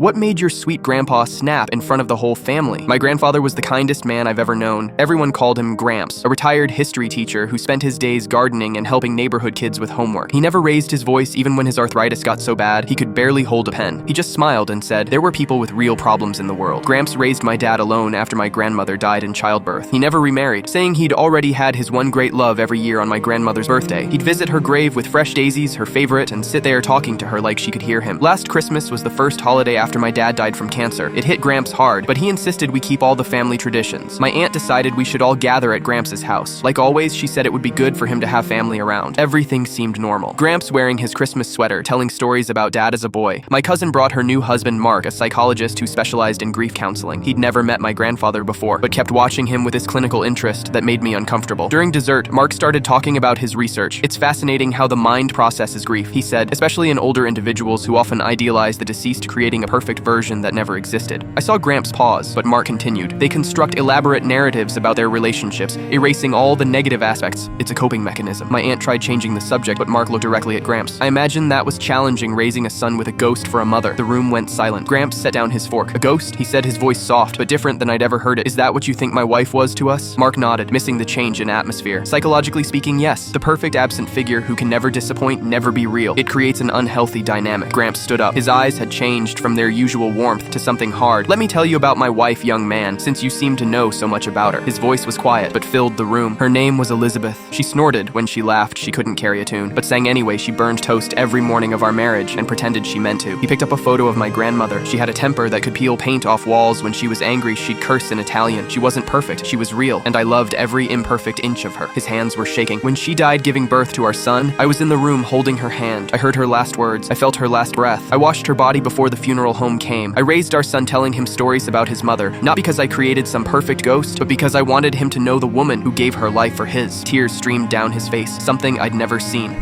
What made your sweet grandpa snap in front of the whole family? My grandfather was the kindest man I've ever known. Everyone called him Gramps, a retired history teacher who spent his days gardening and helping neighborhood kids with homework. He never raised his voice even when his arthritis got so bad he could barely hold a pen. He just smiled and said, there were people with real problems in the world. Gramps raised my dad alone after my grandmother died in childbirth. He never remarried, saying he'd already had his one great love every year on my grandmother's birthday. He'd visit her grave with fresh daisies, her favorite, and sit there talking to her like she could hear him. Last Christmas was the first holiday after my dad died from cancer. It hit Gramps hard, but he insisted we keep all the family traditions. My aunt decided we should all gather at Gramps' house. Like always, she said it would be good for him to have family around. Everything seemed normal. Gramps wearing his Christmas sweater, telling stories about dad as a boy. My cousin brought her new husband Mark, a psychologist who specialized in grief counseling. He'd never met my grandfather before, but kept watching him with his clinical interest that made me uncomfortable. During dessert, Mark started talking about his research. It's fascinating how the mind processes grief, he said, especially in older individuals who often idealize the deceased, creating a perfect version that never existed. I saw Gramps pause, but Mark continued. They construct elaborate narratives about their relationships, erasing all the negative aspects. It's a coping mechanism. My aunt tried changing the subject, but Mark looked directly at Gramps. I imagine that was challenging, raising a son with a ghost for a mother. The room went silent. Gramps set down his fork. A ghost? He said, his voice soft, but different than I'd ever heard it. Is that what you think my wife was to us? Mark nodded, missing the change in atmosphere. Psychologically speaking, yes. The perfect absent figure who can never disappoint, never be real. It creates an unhealthy dynamic. Gramps stood up. His eyes had changed from their usual warmth to something hard. Let me tell you about my wife, young man, since you seem to know so much about her. His voice was quiet, but filled the room. Her name was Elizabeth. She snorted when she laughed. She couldn't carry a tune, but sang anyway. She burned toast every morning of our marriage and pretended she meant to. He picked up a photo of my grandmother. She had a temper that could peel paint off walls. When she was angry, she'd curse in Italian. She wasn't perfect. She was real, and I loved every imperfect inch of her. His hands were shaking. When she died giving birth to our son, I was in the room holding her hand. I heard her last words. I felt her last breath. I washed her body before the funeral home came. I raised our son telling him stories about his mother, not because I created some perfect ghost, but because I wanted him to know the woman who gave her life for his. Tears streamed down his face, something I'd never seen.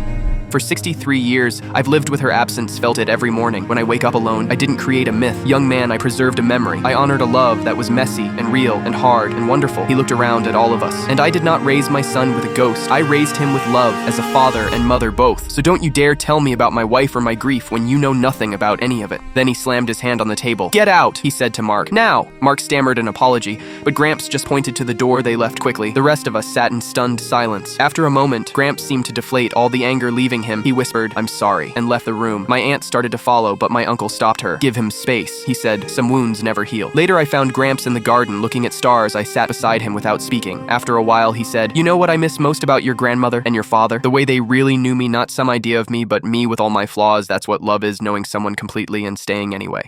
For 63 years, I've lived with her absence, felt it every morning. When I wake up alone, I didn't create a myth. Young man, I preserved a memory. I honored a love that was messy and real and hard and wonderful. He looked around at all of us. And I did not raise my son with a ghost. I raised him with love as a father and mother both. So don't you dare tell me about my wife or my grief when you know nothing about any of it. Then he slammed his hand on the table. Get out, he said to Mark. Now! Mark stammered an apology, but Gramps just pointed to the door. They left quickly. The rest of us sat in stunned silence. After a moment, Gramps seemed to deflate, all the anger leaving him. He whispered, I'm sorry, and left the room. My aunt started to follow, but my uncle stopped her. Give him space, he said. Some wounds never heal. Later, I found Gramps in the garden, looking at stars. I sat beside him without speaking. After a while, he said, you know what I miss most about your grandmother and your father? The way they really knew me, not some idea of me, but me with all my flaws. That's what love is, knowing someone completely and staying anyway.